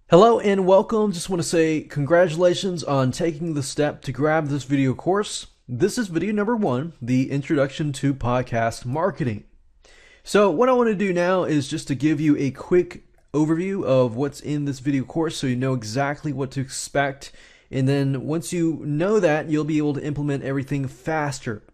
Hello and welcome. Just want to say congratulations on taking the step to grab this video course. This is video number 1, the Introduction to Podcast Marketing. So what I want to do now is just to give you a quick overview of what's in this video course so you know exactly what to expect. And then once you know that, you'll be able to implement everything faster.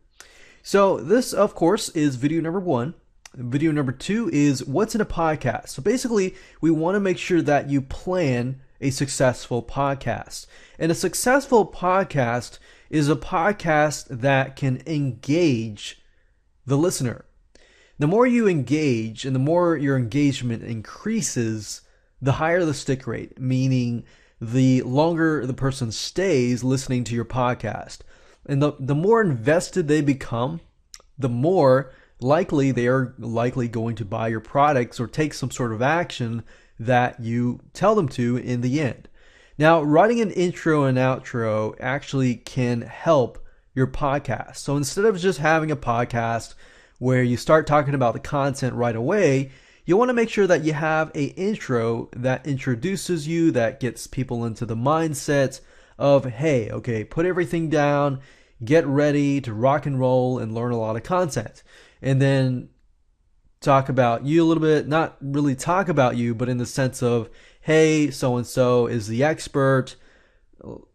So this, of course, is video number 1. Video number 2 is what's in a podcast. So basically, we want to make sure that you plan a successful podcast. And a successful podcast is a podcast that can engage the listener. The more you engage and the more your engagement increases, the higher the stick rate, meaning the longer the person stays listening to your podcast. And the more invested they become, the more likely they are likely going to buy your products or take some sort of action that you tell them to in the end. Now, writing an intro and outro actually can help your podcast. So instead of just having a podcast where you start talking about the content right away, you want to make sure that you have an intro that introduces you, that gets people into the mindset of, hey, okay, put everything down, get ready to rock and roll and learn a lot of content. And then talk about you a little bit, not really talk about you, but in the sense of, hey, so-and-so is the expert,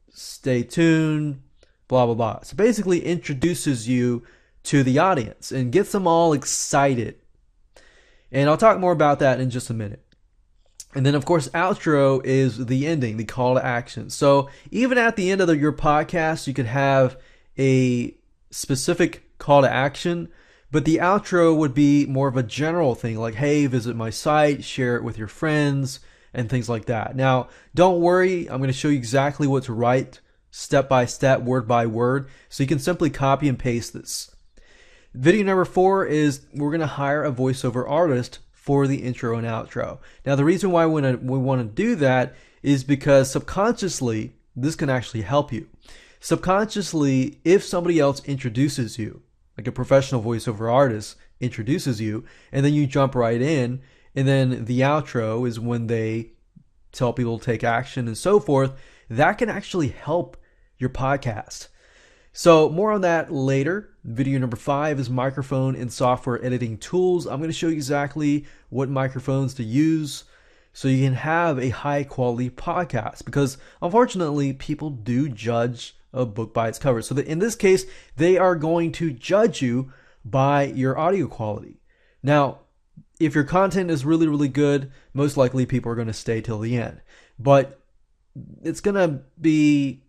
stay tuned, blah, blah, blah. So basically introduces you to the audience and gets them all excited. And I'll talk more about that in just a minute. And then, of course, outro is the ending, the call to action. So even at the end of your podcast, you could have a specific call to action, but the outro would be more of a general thing like, hey, visit my site, share it with your friends, and things like that. Now, don't worry, I'm going to show you exactly what to write step by step, word by word, so you can simply copy and paste this. Video number 4 is we're going to hire a voiceover artist for the intro and outro. Now, the reason why we want to do that is because subconsciously, this can actually help you. Subconsciously, if somebody else introduces you, like a professional voiceover artist introduces you, and then you jump right in, and then the outro is when they tell people to take action and so forth, that can actually help your podcast. So more on that later. Video number 5 is microphone and software editing tools. I'm going to show you exactly what microphones to use so you can have a high quality podcast, because unfortunately people do judge a book by its cover. So that in this case, they are going to judge you by your audio quality. Now, if your content is really, really good, most likely people are going to stay till the end. But it's going to be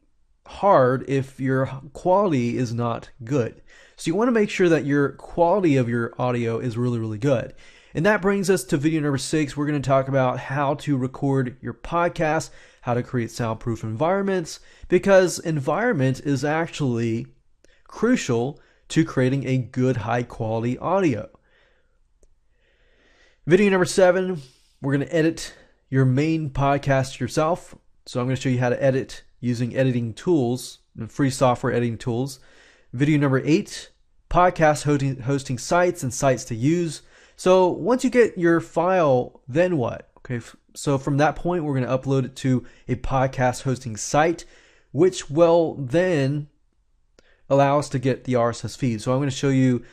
hard if your quality is not good. So you want to make sure that your quality of your audio is really, really good. And that brings us to video number 6. We're going to talk about how to record your podcast, how to create soundproof environments, because environment is actually crucial to creating a good, high quality audio. Video number 7, we're going to edit your main podcast yourself. So I'm going to show you how to edit using editing tools and free software editing tools. Video number 8, podcast hosting sites and sites to use. So once you get your file, then what? Okay, so from that point, we're going to upload it to a podcast hosting site, which will then allow us to get the RSS feed. So I'm going to show you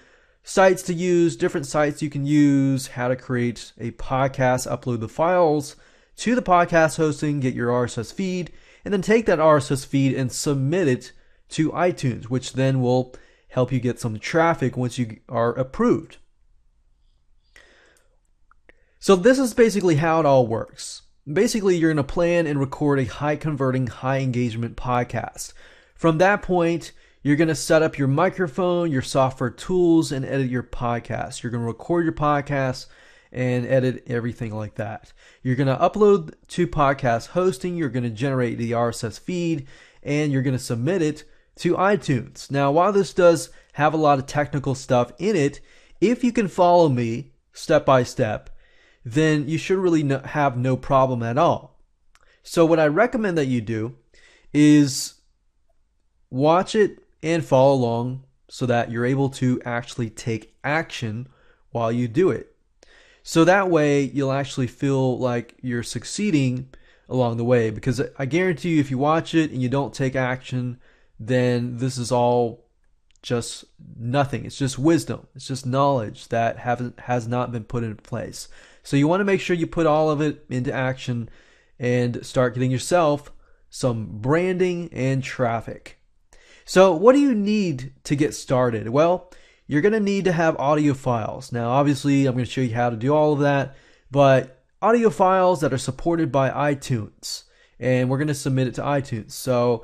sites to use, different sites you can use, how to create a podcast, upload the files to the podcast hosting, get your RSS feed, and then take that RSS feed and submit it to iTunes, which then will help you get some traffic once you are approved. So this is basically how it all works. Basically, you're going to plan and record a high converting, high engagement podcast. From that point, you're going to set up your microphone, your software tools, and edit your podcast. You're going to record your podcast and edit everything like that. You're going to upload to podcast hosting. You're going to generate the RSS feed, and you're going to submit it to iTunes. Now, while this does have a lot of technical stuff in it, if you can follow me step by step, then you should really have no problem at all. So what I recommend that you do is watch it and follow along so that you're able to actually take action while you do it. So that way you'll actually feel like you're succeeding along the way, because I guarantee you if you watch it and you don't take action, then this is all just nothing. It's just wisdom. It's just knowledge that has not been put into place. So you want to make sure you put all of it into action and start getting yourself some branding and traffic. So what do you need to get started? Well, you're going to need to have audio files. Now, obviously, I'm going to show you how to do all of that, but audio files that are supported by iTunes, and we're going to submit it to iTunes. So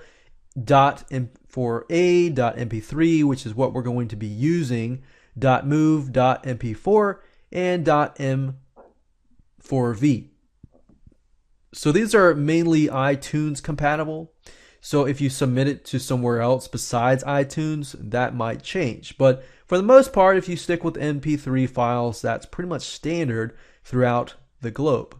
.mp3, which is what we're going to be using, .move, .mp4, and .m4v. So these are mainly iTunes compatible. So if you submit it to somewhere else besides iTunes, that might change. But for the most part, if you stick with MP3 files, that's pretty much standard throughout the globe.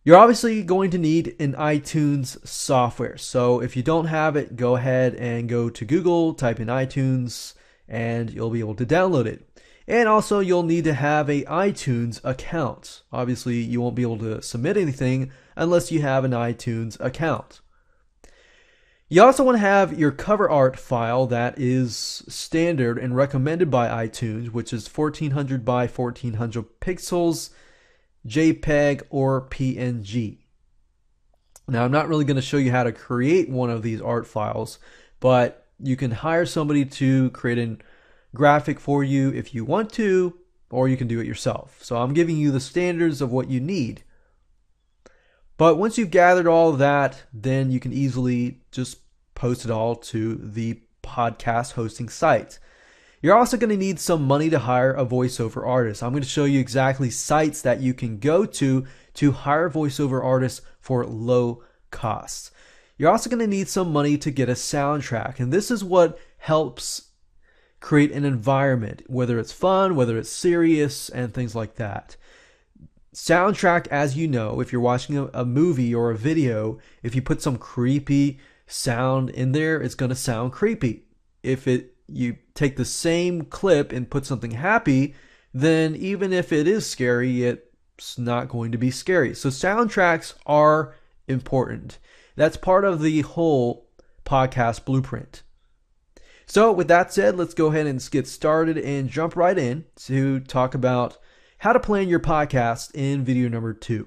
You're obviously going to need an iTunes software. So if you don't have it, go ahead and go to Google, type in iTunes, and you'll be able to download it. And also you'll need to have an iTunes account. Obviously you won't be able to submit anything unless you have an iTunes account. You also want to have your cover art file that is standard and recommended by iTunes, which is 1400 by 1400 pixels, JPEG, or PNG. Now, I'm not really going to show you how to create one of these art files, but you can hire somebody to create a graphic for you if you want to, or you can do it yourself. So I'm giving you the standards of what you need. But once you've gathered all of that, then you can easily just post it all to the podcast hosting site. You're also going to need some money to hire a voiceover artist. I'm going to show you exactly sites that you can go to hire voiceover artists for low costs. You're also going to need some money to get a soundtrack, and this is what helps create an environment, whether it's fun, whether it's serious, and things like that. Soundtrack, as you know, if you're watching a movie or a video, if you put some creepy sound in there, it's going to sound creepy. If you take the same clip and put something happy, then even if it is scary, it's not going to be scary. So soundtracks are important. That's part of the whole podcast blueprint. So with that said, let's go ahead and get started and jump right in to talk about how to plan your podcast in video number 2.